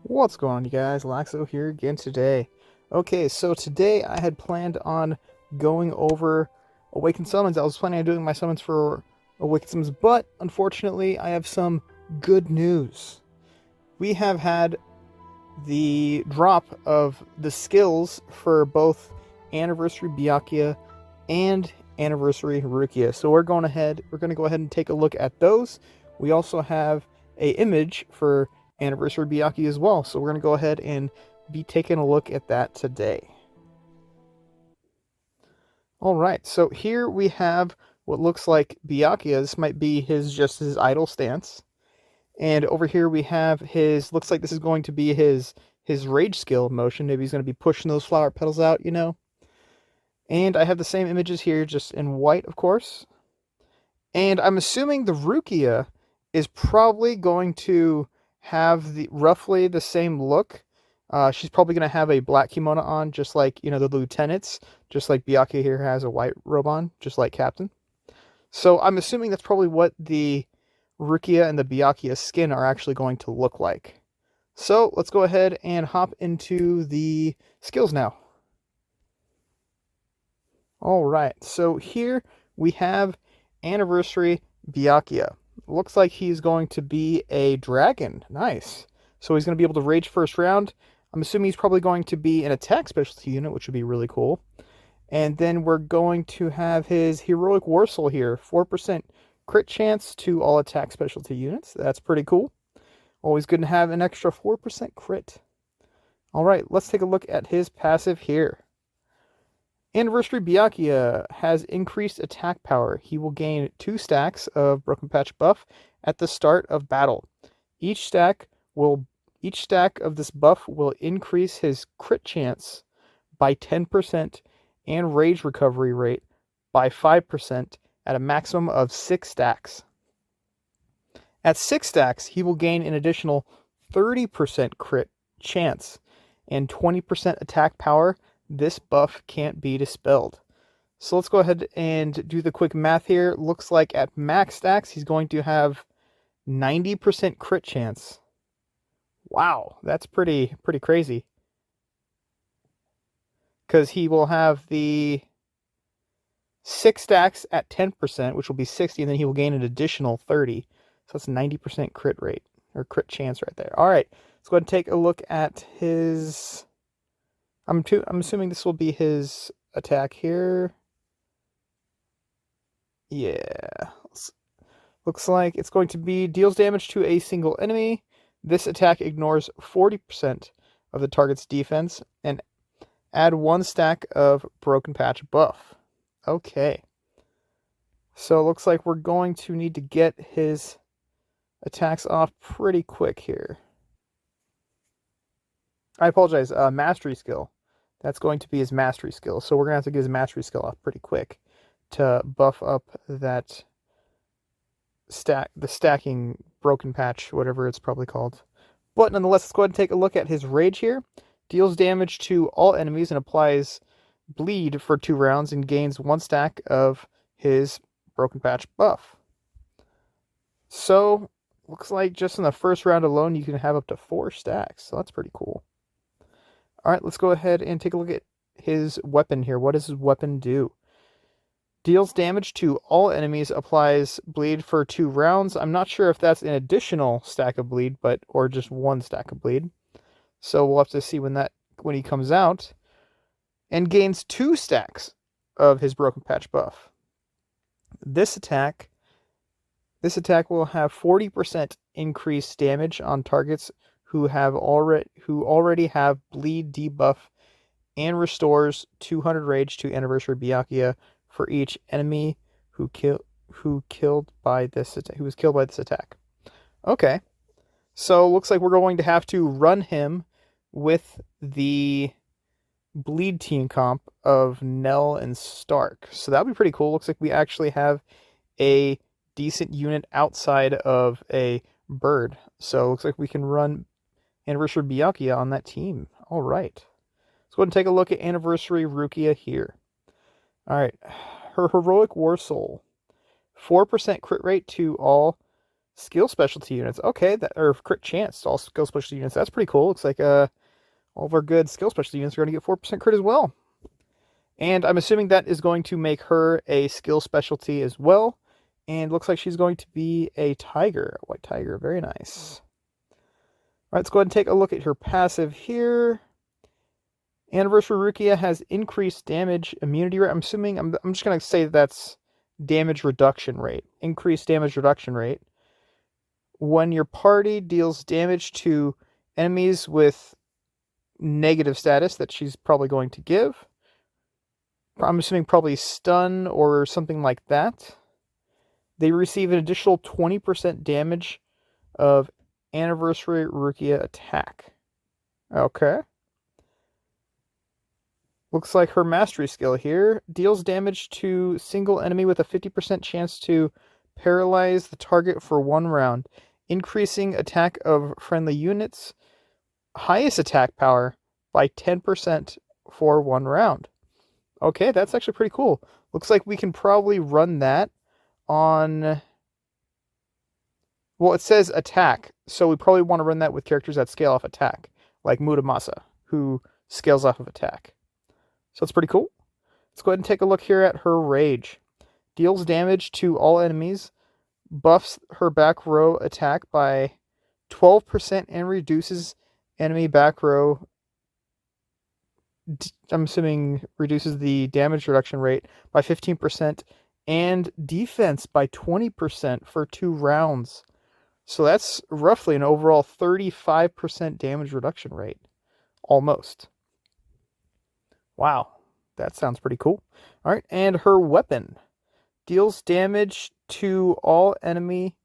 What's going on, you guys? Laxo here again today. Okay, so today I had planned on going over Awakened Summons. I was planning on doing my summons for Awakened Summons, but unfortunately I have some good news. We have had the drop of the skills for both Anniversary Byakuya and Anniversary Rukia. So we're going to go ahead and take a look at those. We also have a image for Anniversary Byakuya as well. So we're going to go ahead and be taking a look at that today. All right, so here we have what looks like Byakuya. This might be just his idle stance. And over here we have looks like this is going to be his rage skill motion. Maybe he's going to be pushing those flower petals out, you know. And I have the same images here, just in white, of course. And I'm assuming the Rukia is probably going to have roughly the same look. She's probably going to have a black kimono on, just like, you know, the lieutenants, just like Byakuya here has a white robe on, just like Captain. So I'm assuming that's probably what the Rukia and the Byakuya skin are actually going to look like. So let's go ahead and hop into the skills now. Alright, so here we have Anniversary Byakuya. Looks like he's going to be a dragon. Nice. So he's going to be able to rage first round. I'm assuming he's probably going to be an attack specialty unit, which would be really cool. And then we're going to have his Heroic War Soul here. 4% crit chance to all attack specialty units. That's pretty cool. Always good to have an extra 4% crit. Alright, let's take a look at his passive here. Anniversary Byakuya has increased attack power. He will gain 2 stacks of Broken Patch buff at the start of battle. Each stack of this buff will increase his crit chance by 10% and rage recovery rate by 5% at a maximum of 6 stacks. At 6 stacks, he will gain an additional 30% crit chance and 20% attack power. This buff can't be dispelled. So let's go ahead and do the quick math here. Looks like at max stacks, he's going to have 90% crit chance. Wow, that's pretty crazy. Because he will have the 6 stacks at 10%, which will be 60, and then he will gain an additional 30. So that's 90% crit rate, or crit chance right there. All right, let's go ahead and take a look at his... I'm assuming this will be his attack here. Yeah. Looks like it's going to be deals damage to a single enemy. This attack ignores 40% of the target's defense and add 1 stack of Broken Patch buff. Okay. So it looks like we're going to need to get his attacks off pretty quick here. I apologize, mastery skill. That's going to be his mastery skill. So we're going to have to get his mastery skill off pretty quick to buff up that stacking Broken Patch, whatever it's probably called. But nonetheless, let's go ahead and take a look at his rage here. Deals damage to all enemies and applies bleed for 2 rounds and gains 1 stack of his Broken Patch buff. So, looks like just in the first round alone, you can have up to 4 stacks. So that's pretty cool. Alright, let's go ahead and take a look at his weapon here. What does his weapon do? Deals damage to all enemies, applies bleed for 2 rounds. I'm not sure if that's an additional stack of bleed, or just 1 stack of bleed. So we'll have to see when he comes out. And gains 2 stacks of his Broken Patch buff. This attack will have 40% increased damage on targets who already have bleed debuff and restores 200 rage to Anniversary Byakuya for each enemy who was killed by this attack. Okay. So looks like we're going to have to run him with the bleed team comp of Nell and Stark. So that'll be pretty cool. Looks like we actually have a decent unit outside of a bird. So looks like we can run Anniversary Byakuya on that team. All right. Let's go ahead and take a look at Anniversary Rukia here. All right. Her Heroic War Soul. 4% crit rate to all skill specialty units. Okay, that or crit chance to all skill specialty units. That's pretty cool. Looks like all of our good skill specialty units are going to get 4% crit as well. And I'm assuming that is going to make her a skill specialty as well. And looks like she's going to be a tiger, a white tiger. Very nice. All right, let's go ahead and take a look at her passive here. Anniversary Rukia has increased damage immunity rate. I'm assuming, I'm just going to say that's damage reduction rate. Increased damage reduction rate. When your party deals damage to enemies with negative status that she's probably going to give. I'm assuming probably stun or something like that. They receive an additional 20% damage of Anniversary Rukia attack. Okay. Looks like her mastery skill here deals damage to single enemy with a 50% chance to paralyze the target for 1 round, increasing attack of friendly units, highest attack power by 10% for 1 round. Okay, that's actually pretty cool. Looks like we can probably run that on... Well, it says attack, so we probably want to run that with characters that scale off attack, like Muramasa, who scales off of attack. So it's pretty cool. Let's go ahead and take a look here at her rage. Deals damage to all enemies, buffs her back row attack by 12% and reduces enemy back row. I'm assuming reduces the damage reduction rate by 15% and defense by 20% for 2 rounds. So that's roughly an overall 35% damage reduction rate. Almost. Wow, that sounds pretty cool. All right, and her weapon deals damage to all enemy,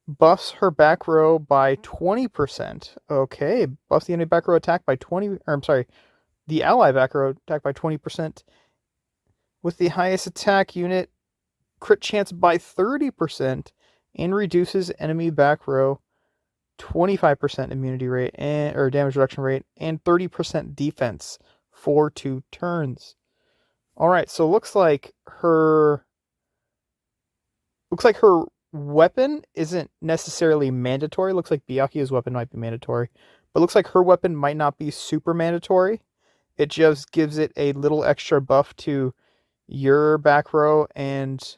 buffs her back row by 20%. Okay, buffs the enemy back row attack by 20, or I'm sorry, the ally back row attack by 20%. With the highest attack unit, crit chance by 30%, and reduces enemy back row 25% immunity rate or damage reduction rate and 30% defense for 2 turns. All right, so looks like her weapon isn't necessarily mandatory. Looks like Byakuya's weapon might be mandatory, but looks like her weapon might not be super mandatory. It just gives it a little extra buff to your back row and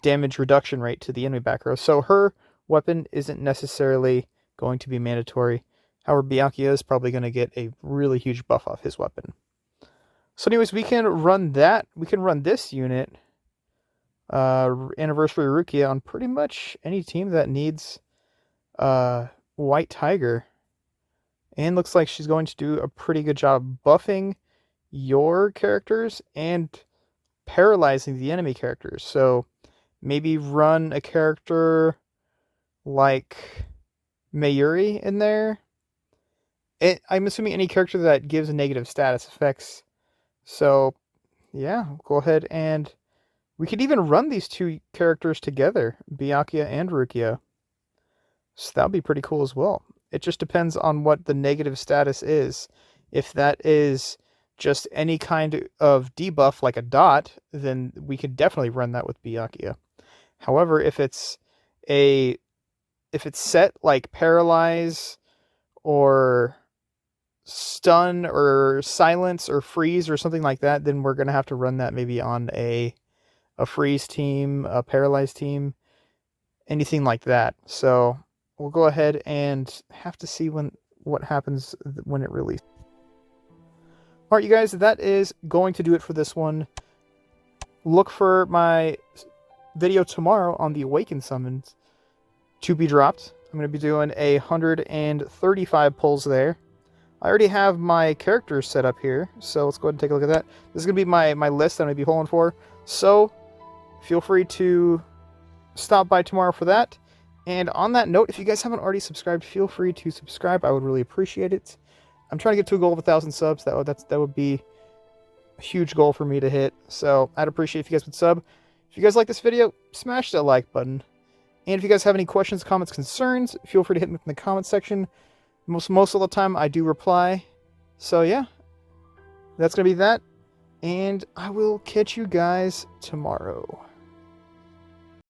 damage reduction rate to the enemy back row. So her weapon isn't necessarily going to be mandatory. However, Byakuya is probably going to get a really huge buff off his weapon. So anyways, we can run that. We can run this unit, Anniversary Rukia, on pretty much any team that needs White Tiger. And looks like she's going to do a pretty good job buffing your characters and paralyzing the enemy characters. So maybe run a character like Mayuri in there. I'm assuming any character that gives a negative status effects. So yeah, go ahead and we could even run these 2 characters together, Byakuya and Rukia. So that would be pretty cool as well. It just depends on what the negative status is. If that is just any kind of debuff like a dot, then we could definitely run that with Byakuya. However, if it's set like paralyze or stun or silence or freeze or something like that, then we're going to have to run that maybe on a freeze team, a paralyzed team, anything like that. So we'll go ahead and have to see what happens when it releases. All right, you guys, that is going to do it for this one. Look for my video tomorrow on the Awakened summons to be dropped. I'm going to be doing 135 pulls there. I already have my characters set up here, so let's go ahead and take a look at that. This is going to be my list that I'm going to be pulling for. So feel free to stop by tomorrow for that. And on that note, if you guys haven't already subscribed, feel free to subscribe. I would really appreciate it. I'm trying to get to a goal of 1,000 subs. That would be a huge goal for me to hit. So I'd appreciate if you guys would sub. If you guys like this video, smash that like button. And if you guys have any questions, comments, concerns, feel free to hit me in the comment section. Most of the time, I do reply. So yeah, that's going to be that. And I will catch you guys tomorrow.